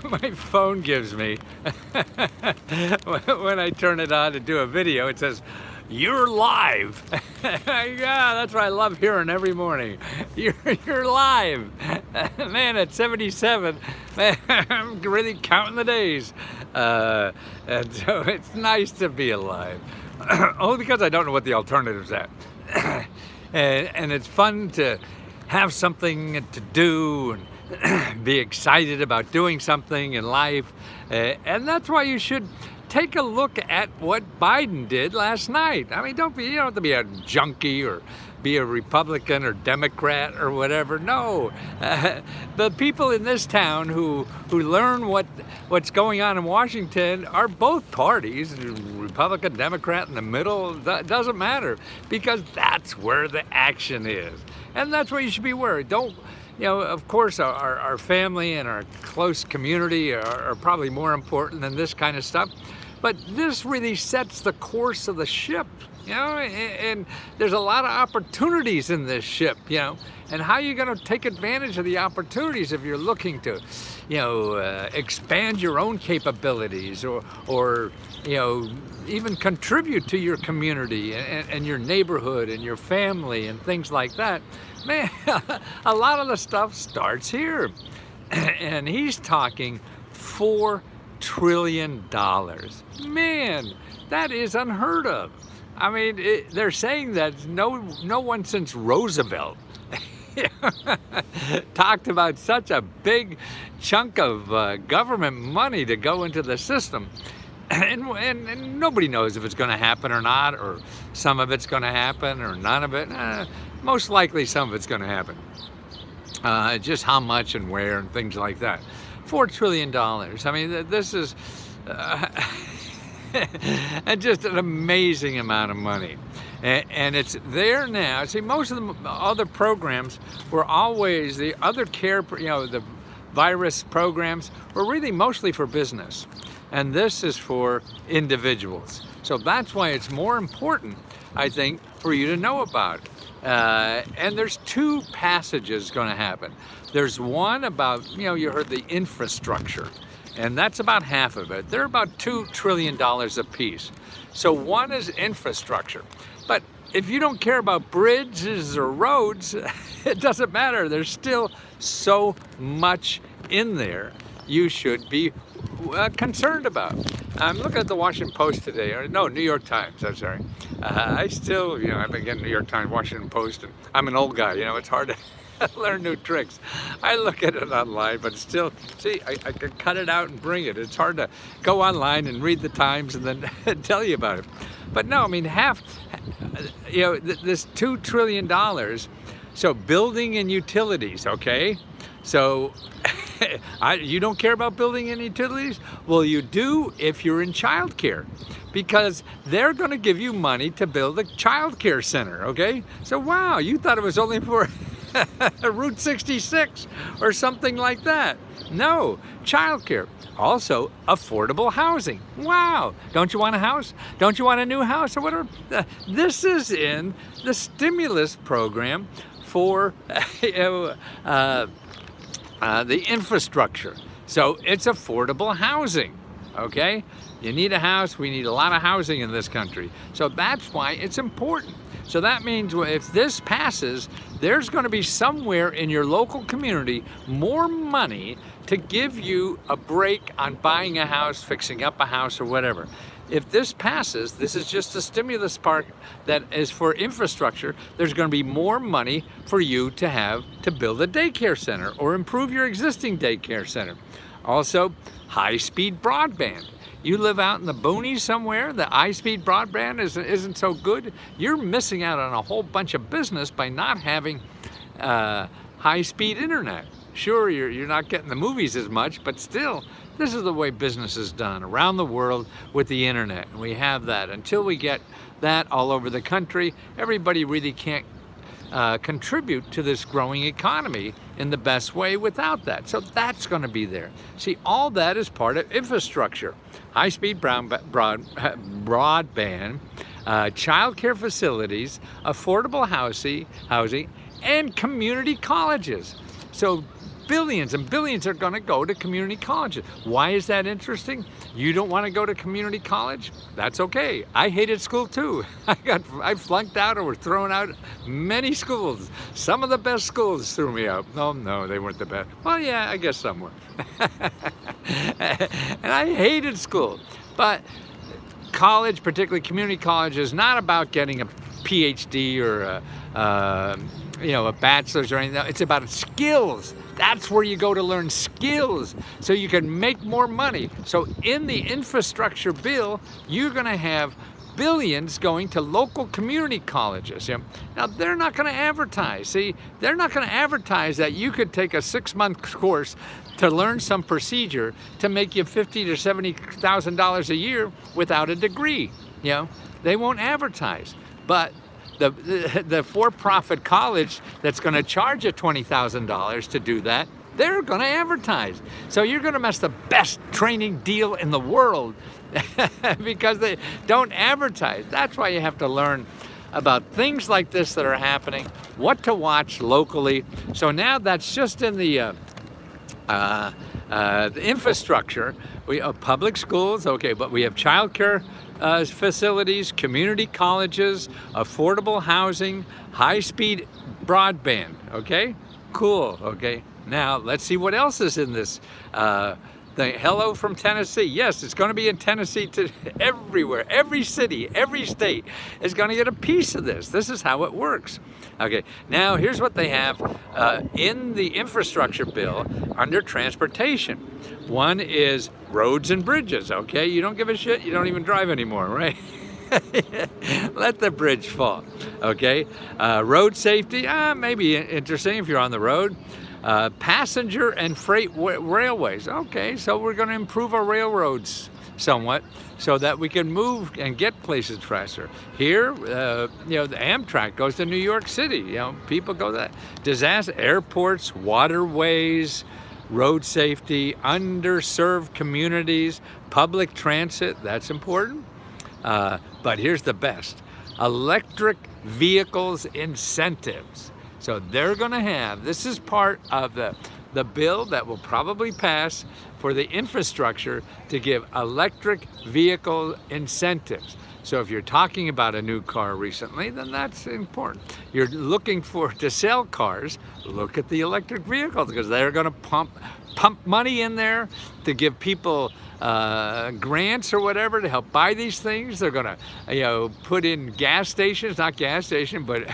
my phone gives me, when I turn it on to do a video, it says, "You're live." Yeah, that's what I love hearing every morning. You're live. Man, at 77, man, I'm really counting the days. And so it's nice to be alive. Only because I don't know what the alternative's at. And it's fun to have something to do and be excited about doing something in life. And that's why you should take a look at what Biden did last night. I mean, you don't have to be a junkie or be a Republican or Democrat or whatever. No, the people in this town who learn what's going on in Washington are both parties, Republican, Democrat, in the middle. That doesn't matter, because that's where the action is, and that's what you should be worried. Don't. Of course, our family and our close community are probably more important than this kind of stuff. But this really sets the course of the ship, and there's a lot of opportunities in this ship, and how are you going to take advantage of the opportunities if you're looking to, expand your own capabilities or even contribute to your community and your neighborhood and your family and things like that. Man, a lot of the stuff starts here. And he's talking $4 trillion. Man, that is unheard of. I mean, they're saying that no one since Roosevelt talked about such a big chunk of government money to go into the system. And nobody knows if it's going to happen or not, or some of it's going to happen or none of it. Most likely some of it's going to happen. Just how much and where and things like that. $4 trillion. I mean, this is just an amazing amount of money. And it's there now. See, most of the other programs were always, the other care, the virus programs were really mostly for business. And this is for individuals. So that's why it's more important, I think, for you to know about it. And there's two passages going to happen. There's one about, you heard the infrastructure, and that's about half of it. They're about $2 trillion a piece. So one is infrastructure. But if you don't care about bridges or roads, it doesn't matter. There's still so much in there you should be concerned about. I'm looking at the Washington Post today, or no, New York Times, I'm sorry. I still, I've been getting New York Times, Washington Post, and I'm an old guy, it's hard to learn new tricks. I look at it online, but still, see, I can cut it out and bring it. It's hard to go online and read the Times and then tell you about it. But no, I mean, this $2 trillion, so building and utilities, okay? So, you don't care about building and utilities? Well, you do if you're in childcare, because they're going to give you money to build a childcare center, okay? So, wow, you thought it was only for Route 66 or something like that. No, childcare. Also, affordable housing. Wow, don't you want a house? Don't you want a new house or whatever? This is in the stimulus program for the infrastructure. So it's affordable housing, okay? You need a house, we need a lot of housing in this country. So that's why it's important. So that means if this passes, there's going to be somewhere in your local community more money to give you a break on buying a house, fixing up a house, or whatever. If this passes, this is just a stimulus part that is for infrastructure. There's going to be more money for you to have to build a daycare center or improve your existing daycare center. Also, high-speed broadband. You live out in the boonies somewhere, the high-speed broadband isn't so good, you're missing out on a whole bunch of business by not having high-speed internet. Sure, you're not getting the movies as much, but still, this is the way business is done around the world with the internet. And we have that. Until we get that all over the country, everybody really can't contribute to this growing economy in the best way without that. So that's going to be there. See, all that is part of infrastructure. High-speed broadband, child care facilities, affordable housing, and community colleges. So billions and billions are going to go to community colleges. Why is that interesting? You don't want to go to community college? That's okay. I hated school too. I flunked out or were thrown out many schools. Some of the best schools threw me out. Oh no, they weren't the best. Well, yeah, I guess some were. And I hated school. But college, particularly community college, is not about getting a PhD or a bachelor's or anything. It's about skills. That's where you go to learn skills so you can make more money. So in the infrastructure bill, you're going to have billions going to local community colleges. Now, they're not going to advertise. See, they're not going to advertise that you could take a 6-month course to learn some procedure to make you $50,000 to $70,000 a year without a degree. They won't advertise. But the for-profit college that's going to charge you $20,000 to do that, they're going to advertise. So you're going to miss the best training deal in the world because they don't advertise. That's why you have to learn about things like this that are happening, what to watch locally. So now that's just in the infrastructure. We have public schools, okay, but we have childcare facilities, community colleges, affordable housing, high-speed broadband, okay? Cool, okay? Now, let's see what else is in this thing. Hello from Tennessee. Yes, it's going to be in Tennessee everywhere. Every city, every state is going to get a piece of this. This is how it works. Okay, now here's what they have in the infrastructure bill under transportation. One is roads and bridges, okay? You don't give a shit, you don't even drive anymore, right? Let the bridge fall, okay? Road safety, maybe interesting if you're on the road. Passenger and freight railways, okay, so we're going to improve our railroads somewhat so that we can move and get places faster. Here, the Amtrak goes to New York City. People go that. Disaster, airports, waterways, road safety, underserved communities, public transit, that's important. But here's the best, electric vehicles incentives. So they're going to have, this is part of the bill that will probably pass for the infrastructure to give electric vehicle incentives. So if you're talking about a new car recently, then that's important. You're looking to sell cars, look at the electric vehicles because they're going to pump money in there to give people grants or whatever to help buy these things. They're going to put in gas stations, not gas station, but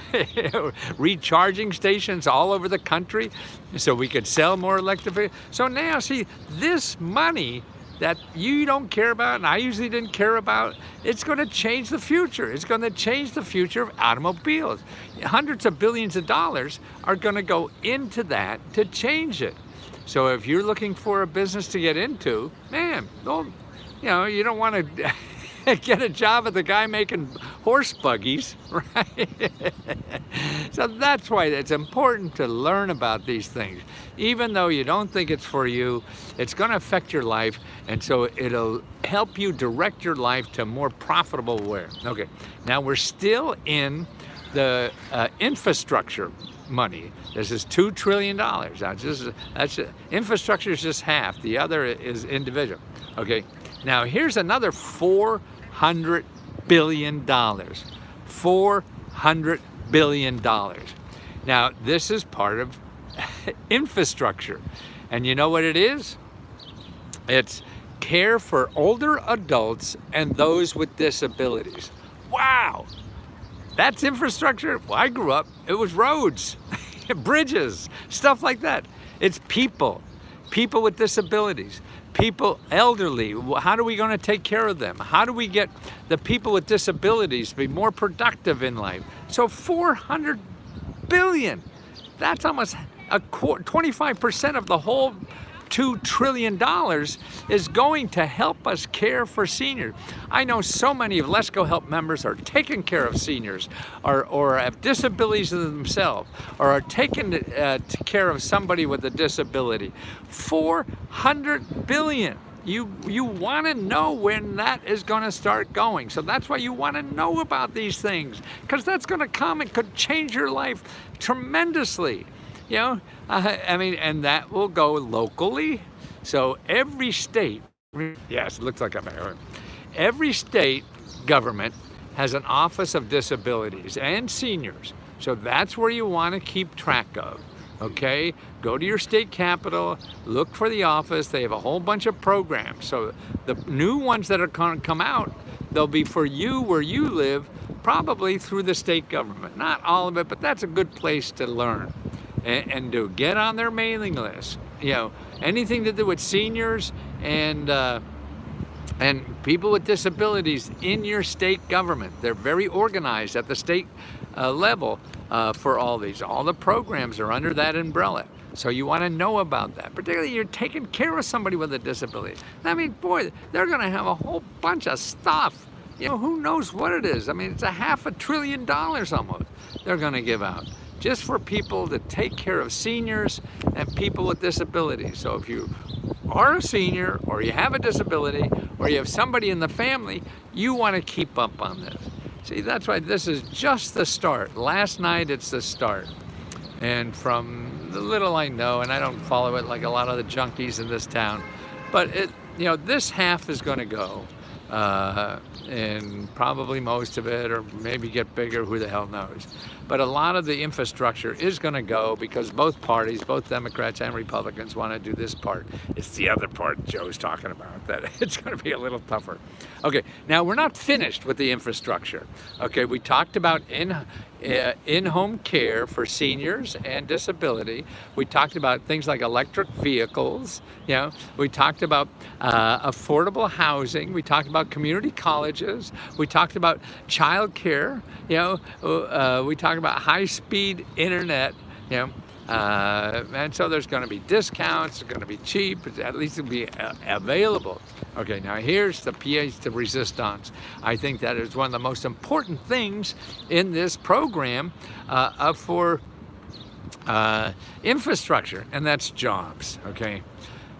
recharging stations all over the country so we could sell more electric vehicles. So now, see, this money that you don't care about and I usually didn't care about, it's going to change the future. It's going to change the future of automobiles. Hundreds of billions of dollars are going to go into that to change it. So if you're looking for a business to get into, man, well, you don't want to get a job at the guy making horse buggies, right? So that's why it's important to learn about these things. Even though you don't think it's for you, it's going to affect your life, and so it'll help you direct your life to more profitable way. Okay, now we're still in the infrastructure money. This is $2 trillion. Infrastructure is just half. The other is individual. Okay, now here's another $400 billion. $400 billion. Now, this is part of infrastructure. And you know what it is? It's care for older adults and those with disabilities. Wow! That's infrastructure. Well, I grew up, it was roads, bridges, stuff like that. It's people with disabilities, people elderly. How are we going to take care of them? How do we get the people with disabilities to be more productive in life? So 400 billion, that's almost 25% of the whole $2 trillion is going to help us care for seniors. I know so many of Lesko Help members are taking care of seniors or have disabilities themselves or are taking care of somebody with a disability. 400 billion. You want to know when that is going to start going. So that's why you want to know about these things, because that's going to come and could change your life tremendously. You know, I mean, and that will go locally. So every state, yes, it looks like I'm there. Every state government has an Office of Disabilities and Seniors. So that's where you want to keep track of. Okay, go to your state capital, look for the office. They have a whole bunch of programs. So the new ones that are going to come out, they'll be for you where you live, probably through the state government. Not all of it, but that's a good place to learn and to get on their mailing list. You know, anything to do with seniors and people with disabilities in your state government. They're very organized at the state level for all these. All the programs are under that umbrella. So you want to know about that, particularly you're taking care of somebody with a disability. I mean, boy, they're going to have a whole bunch of stuff. You know, who knows what it is? I mean, it's $500 billion almost they're going to give out just for people to take care of seniors and people with disabilities. So if you are a senior or you have a disability or you have somebody in the family, you want to keep up on this. See, that's why this is just the start. Last night, it's the start. And from the little I know, and I don't follow it like a lot of the junkies in this town, but you know, this half is going to go, and probably most of it, or maybe get bigger, who the hell knows. But a lot of the infrastructure is going to go because both parties, both Democrats and Republicans, want to do this part. It's the other part Joe's talking about, that it's going to be a little tougher. Okay, now we're not finished with the infrastructure. Okay, we talked about in-home care for seniors and disability. We talked about things like electric vehicles. You know, we talked about affordable housing. We talked about community colleges. We talked about child care. You know, we talked about high-speed internet. You know, and so there's going to be discounts. It's going to be cheap. At least it'll be available. Okay, now here's the pièce de résistance. I think that is one of the most important things in this program for infrastructure, and that's jobs. Okay,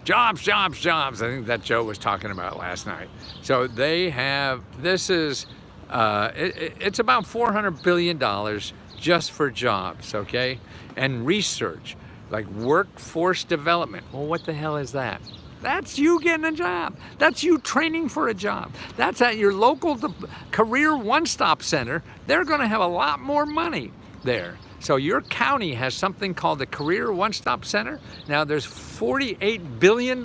jobs, jobs, jobs. I think that Joe was talking about last night. So they have, this is, it's about $400 billion just for jobs, okay? And research, like workforce development. Well, what the hell is that? That's you getting a job. That's you training for a job. That's at your local career one-stop center. They're going to have a lot more money there. So your county has something called the Career One-Stop Center. Now there's $48 billion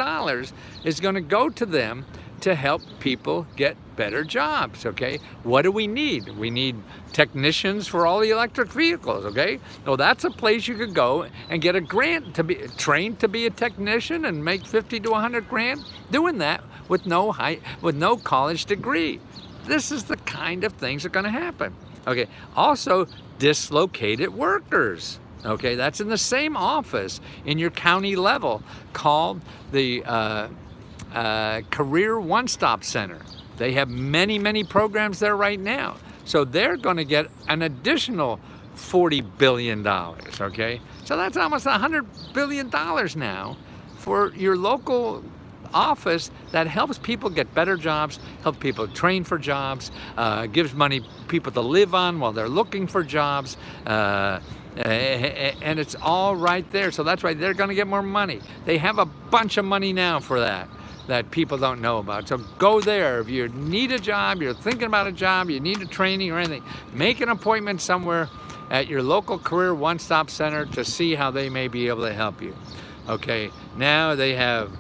is going to go to them to help people get better jobs, okay? What do we need? We need technicians for all the electric vehicles, okay? Well, that's a place you could go and get a grant to be trained to be a technician and make 50 to 100 grand doing that with no college degree. This is the kind of things that are going to happen, okay? Also, dislocated workers. Okay, that's in the same office in your county level called the Career One-Stop Center. They have many, many programs there right now. So they're going to get an additional $40 billion, okay? So that's almost $100 billion now for your local office that helps people get better jobs, help people train for jobs, gives money people to live on while they're looking for jobs, and it's all right there. So that's why they're going to get more money. They have a bunch of money now for that people don't know about. So go there. If you need a job, you're thinking about a job, you need a training or anything, make an appointment somewhere at your local Career One-Stop Center to see how they may be able to help you. Okay, now they have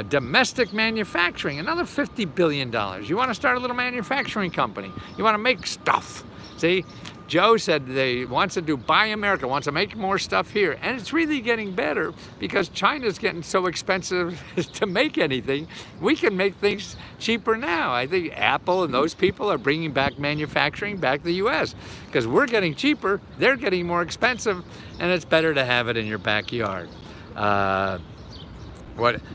domestic manufacturing, another $50 billion. You want to start a little manufacturing company. You want to make stuff. See, Joe said they wants to do Buy America, wants to make more stuff here. And it's really getting better because China's getting so expensive to make anything. We can make things cheaper now. I think Apple and those people are bringing back manufacturing back to the US because we're getting cheaper, they're getting more expensive, and it's better to have it in your backyard.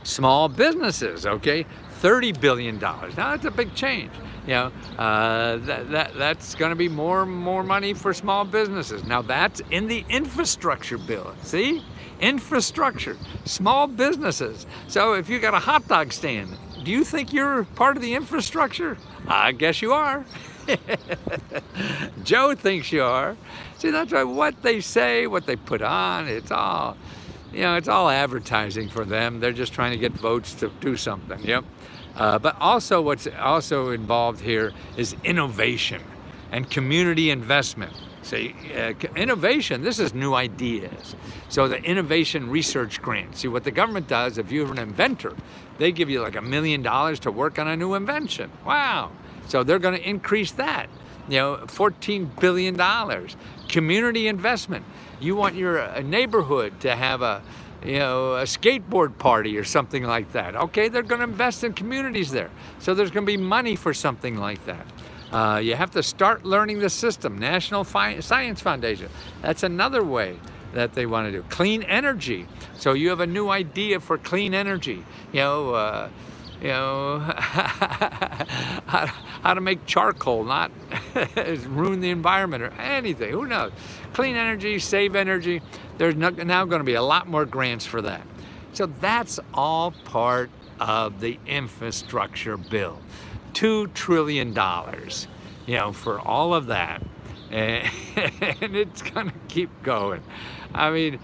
Small businesses, okay? $30 billion. Now that's a big change. You know, that's going to be more money for small businesses. Now that's in the infrastructure bill. See, infrastructure, small businesses. So if you got a hot dog stand, do you think you're part of the infrastructure? I guess you are. Joe thinks you are. See, that's why what they say, what they put on, it's all, it's all advertising for them. They're just trying to get votes to do something, yep. But also what's also involved here is innovation and community investment. See, innovation, this is new ideas. So the innovation research grant. See, what the government does, if you're an inventor, they give you like $1 million to work on a new invention. Wow. So they're going to increase that, $14 billion. Community investment. You want your neighborhood to have a skateboard party or something like that. Okay, they're going to invest in communities there. So there's going to be money for something like that. You have to start learning the system. National Science Foundation. That's another way that they want to do. Clean energy. So you have a new idea for clean energy. How to make charcoal not ruin the environment or anything. Who knows? Clean energy, save energy. There's now going to be a lot more grants for that. So that's all part of the infrastructure bill. $2 trillion, for all of that. And it's going to keep going. I mean,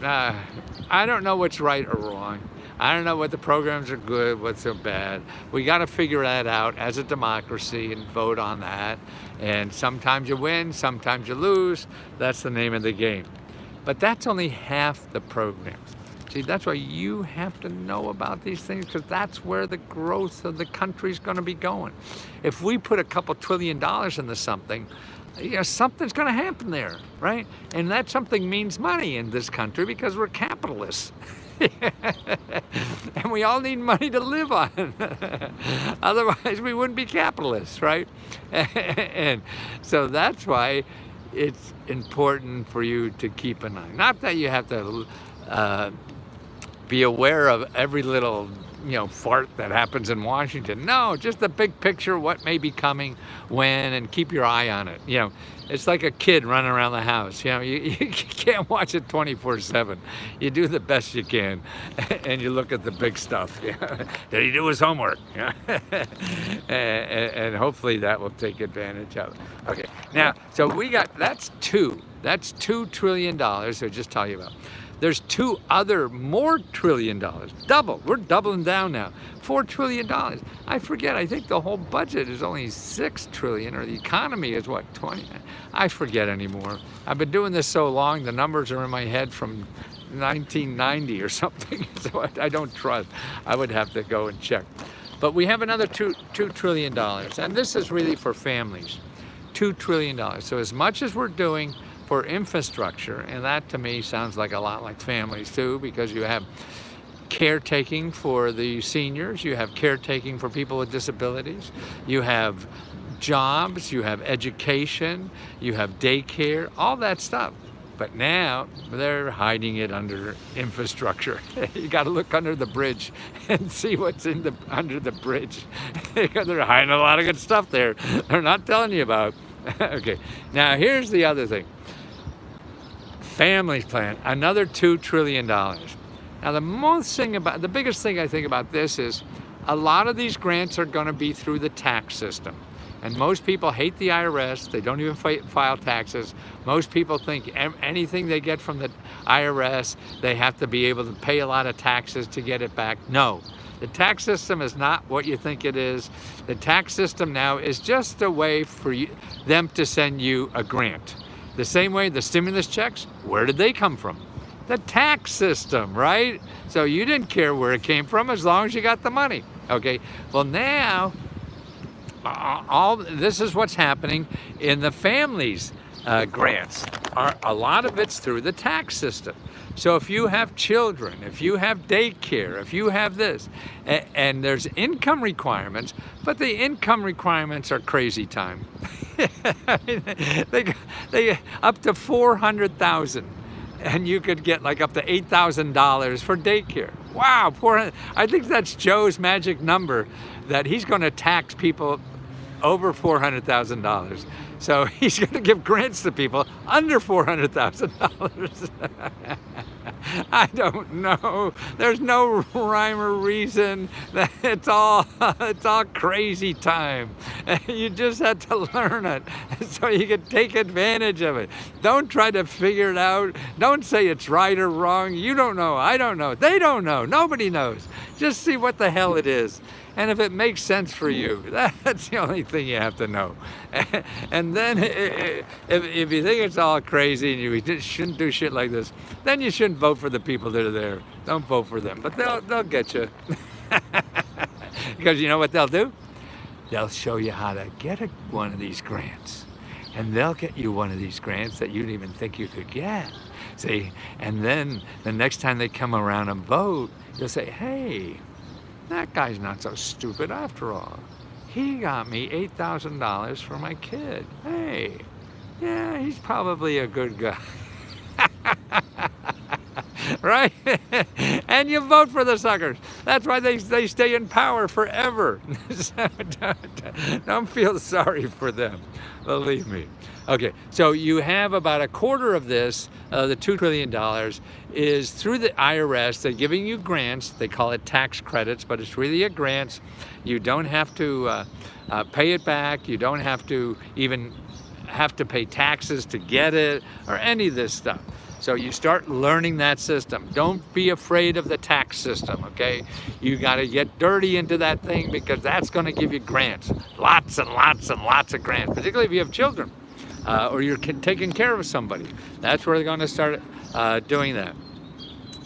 I don't know what's right or wrong. I don't know what the programs are good, what's so bad. We got to figure that out as a democracy and vote on that. And sometimes you win, sometimes you lose. That's the name of the game. But that's only half the programs. See, that's why you have to know about these things, because that's where the growth of the country is going to be going. If we put a couple $1 trillion into something, something's going to happen there, right? And that something means money in this country because we're capitalists. And we all need money to live on. Otherwise, we wouldn't be capitalists, right? And so that's why it's important for you to keep an eye. Not that you have to be aware of every little fart that happens in Washington. No, just the big picture, what may be coming, when, and keep your eye on it. It's like a kid running around the house. You can't watch it 24/7. You do the best you can, and you look at the big stuff. Did he do his homework? And hopefully that will take advantage of it. Okay, now, so that's $2 trillion, so just tell you about. There's two other more $1 trillion, double. We're doubling down now. $4 trillion. I forget, I think the whole budget is only $6 trillion, or the economy is what, 20? I forget anymore. I've been doing this so long, the numbers are in my head from 1990 or something, so I don't trust. I would have to go and check. But we have another $2 trillion, and this is really for families. $2 trillion. So as much as we're doing for infrastructure, and that to me sounds like a lot like families too, because you have caretaking for the seniors, you have caretaking for people with disabilities, you have jobs, you have education, you have daycare, all that stuff. But now they're hiding it under infrastructure. You got to look under the bridge and see what's under the bridge. They're hiding a lot of good stuff there. They're not telling you about. Okay, now here's the other thing. Family plan, another $2 trillion. Now the biggest thing I think about this is a lot of these grants are going to be through the tax system. And most people hate the IRS. They don't even file taxes. Most people think anything they get from the IRS, they have to be able to pay a lot of taxes to get it back. No, the tax system is not what you think it is. The tax system now is just a way for them to send you a grant. The same way the stimulus checks, where did they come from? The tax system, right? So you didn't care where it came from as long as you got the money. Okay, well now, this is what's happening in the families grants. A lot of it's through the tax system. So if you have children, if you have daycare, if you have this, and there's income requirements, but the income requirements are crazy time. I mean, they up to $400,000, and you could get like up to $8,000 for daycare. Wow, I think that's Joe's magic number, that he's going to tax people over $400,000. So he's going to give grants to people under $400,000. I don't know. There's no rhyme or reason. It's all crazy time. You just have to learn it so you can take advantage of it. Don't try to figure it out. Don't say it's right or wrong. You don't know. I don't know. They don't know. Nobody knows. Just see what the hell it is. And if it makes sense for you, that's the only thing you have to know. And then if you think it's all crazy and you shouldn't do shit like this, then you shouldn't vote for the people that are there. Don't vote for them, but they'll get you. Because you know what they'll do? They'll show you how to get one of these grants. And they'll get you one of these grants that you didn't even think you could get. See, and then the next time they come around and vote, you'll say, hey, that guy's not so stupid after all. He got me $8,000 for my kid. Hey, yeah, he's probably a good guy. Right? And you vote for the suckers. That's why they stay in power forever. So don't feel sorry for them, believe me. Okay, so you have about a quarter of this, the $2 trillion, is through the IRS. They're giving you grants. They call it tax credits, but it's really a grant. You don't have to pay it back. You don't have to even have to pay taxes to get it or any of this stuff. So you start learning that system. Don't be afraid of the tax system, okay? You gotta get dirty into that thing because that's gonna give you grants. Lots and lots and lots of grants, particularly if you have children or you're taking care of somebody. That's where they're gonna start doing that,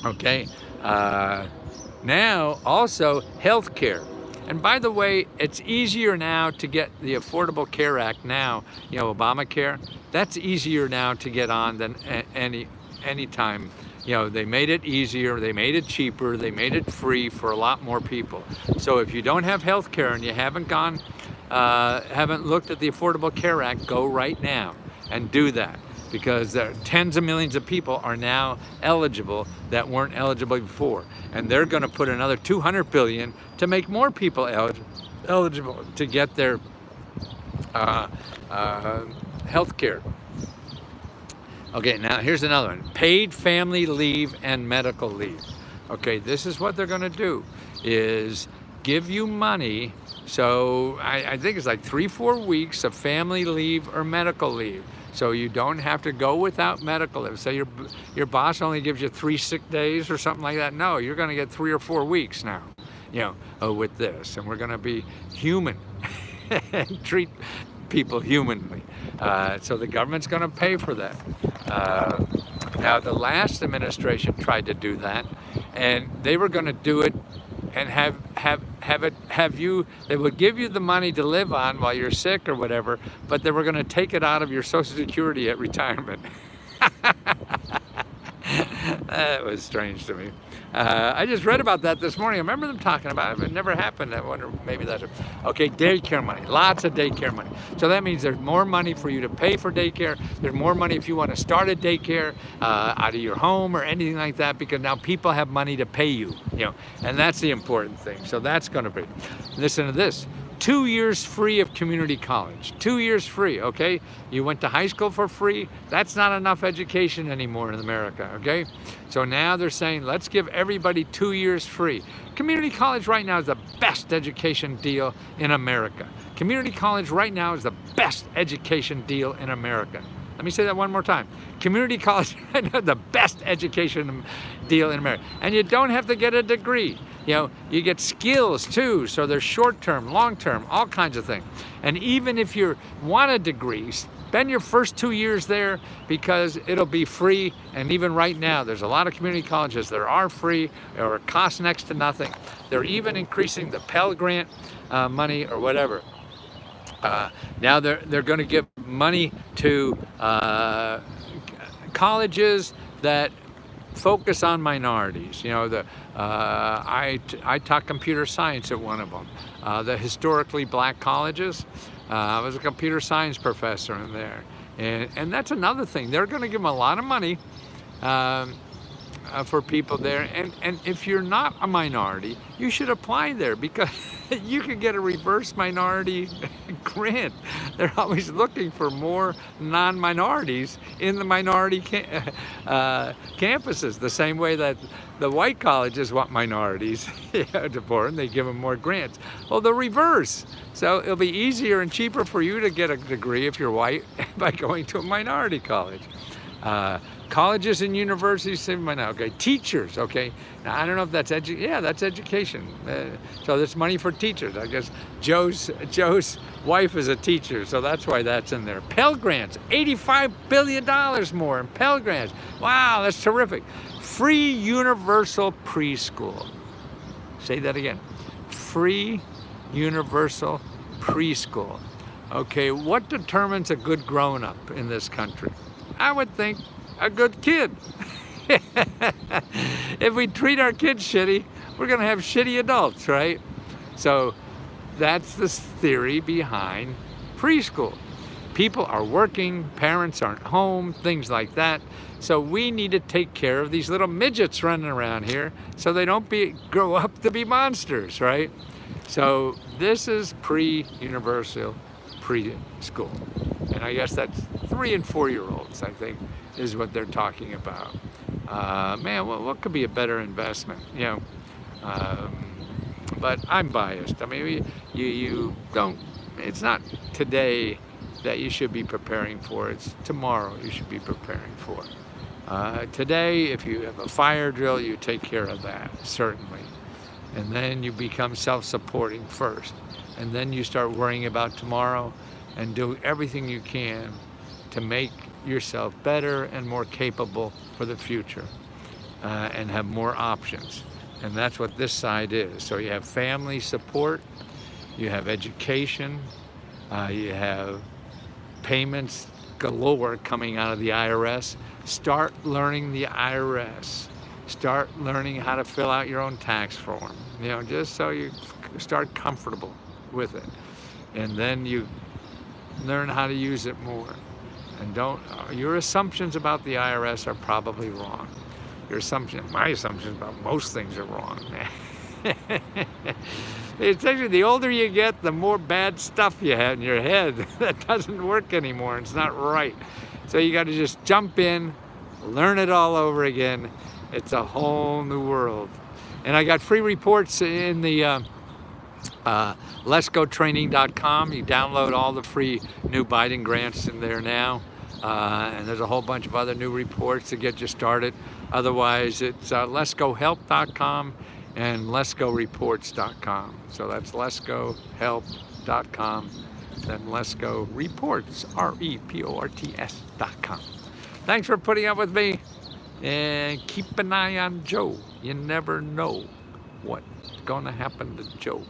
okay? Now, also health care. And by the way, it's easier now to get the Affordable Care Act now, you know, Obamacare. That's easier now to get on than any time. You know, they made it easier, they made it cheaper, they made it free for a lot more people. So if you don't have health care and you haven't haven't looked at the Affordable Care Act, go right now and do that, because there are tens of millions of people are now eligible that weren't eligible before. And they're gonna put another $200 billion to make more people eligible to get their health care. Okay, now here's another one. Paid family leave and medical leave. Okay, this is what they're gonna do, is give you money. So I think it's like 3-4 weeks of family leave or medical leave. So you don't have to go without medical leave. Say your boss only gives you 3 sick days or something like that. No, you're gonna get 3 or 4 weeks now, you know, with this. And we're gonna be human and treat people humanly. So the government's gonna pay for that. Now the last administration tried to do that, and they were gonna do it and they would give you the money to live on while you're sick or whatever, but they were gonna take it out of your Social Security at retirement. That was strange to me. I just read about that this morning. I remember them talking about it. It never happened. I wonder, maybe that's it. Okay, daycare money. Lots of daycare money. So that means there's more money for you to pay for daycare. There's more money if you want to start a daycare out of your home or anything like that, because now people have money to pay you, you know, and that's the important thing. So that's going to be. Listen to this. 2 years free of community college. 2 years free, okay? You went to high school for free. That's not enough education anymore in America, okay? So now they're saying, let's give everybody 2 years free. Community college right now is the best education deal in America. Community college right now is the best education deal in America. Let me say that one more time. Community college right now is the best education deal in America. And you don't have to get a degree. You know, you get skills too, so there's short-term, long-term, all kinds of things. And even if you want a degree, spend your first 2 years there, because it'll be free. And even right now, there's a lot of community colleges that are free or cost next to nothing. They're even increasing the Pell Grant money or whatever. Now they're going to give money to colleges that focus on minorities. You know, I taught computer science at one of them. The historically black colleges. I was a computer science professor in there. And that's another thing. They're going to give them a lot of money for people there. And if you're not a minority, you should apply there, because you can get a reverse minority grant. They're always looking for more non-minorities in the minority campuses, the same way that the white colleges want minorities to board, they give them more grants. Well, the reverse. So it'll be easier and cheaper for you to get a degree if you're white by going to a minority college. Colleges and universities, okay. Teachers, okay. Now I don't know if that's that's education. So there's money for teachers. I guess Joe's wife is a teacher, so that's why that's in there. Pell Grants, $85 billion more in Pell Grants. Wow, that's terrific. Free universal preschool. Say that again. Free universal preschool. Okay, what determines a good grown-up in this country? I would think a good kid. If we treat our kids shitty, we're gonna have shitty adults, right? So that's the theory behind preschool. People are working, parents aren't home, things like that. So we need to take care of these little midgets running around here so they don't grow up to be monsters, right? So this is pre-universal preschool. And I guess that's 3- and 4-year-olds, I think, is what they're talking about. Man, what could be a better investment, you know? But I'm biased. I mean, you don't, it's not today that you should be preparing for, it's tomorrow you should be preparing for. Today, if you have a fire drill, you take care of that, certainly. And then you become self-supporting first. And then you start worrying about tomorrow and do everything you can to make yourself better and more capable for the future and have more options. And that's what this side is. So you have family support, you have education, you have payments galore coming out of the IRS. Start learning the IRS. Start learning how to fill out your own tax form, you know, just so you start comfortable with it. And then you learn how to use it more. And your assumptions about the IRS are probably wrong. My assumptions about most things are wrong. It's actually, the older you get, the more bad stuff you have in your head that doesn't work anymore. It's not right. So you got to just jump in, learn it all over again. It's a whole new world. And I got free reports in the LeskoTraining.com. You download all the free new Biden grants in there now. And there's a whole bunch of other new reports to get you started. Otherwise, it's LeskoHelp.com and LeskoReports.com. So that's LeskoHelp.com, then LeskoReports, REPORTS.com. Thanks for putting up with me, and keep an eye on Joe. You never know what's gonna happen to Joe.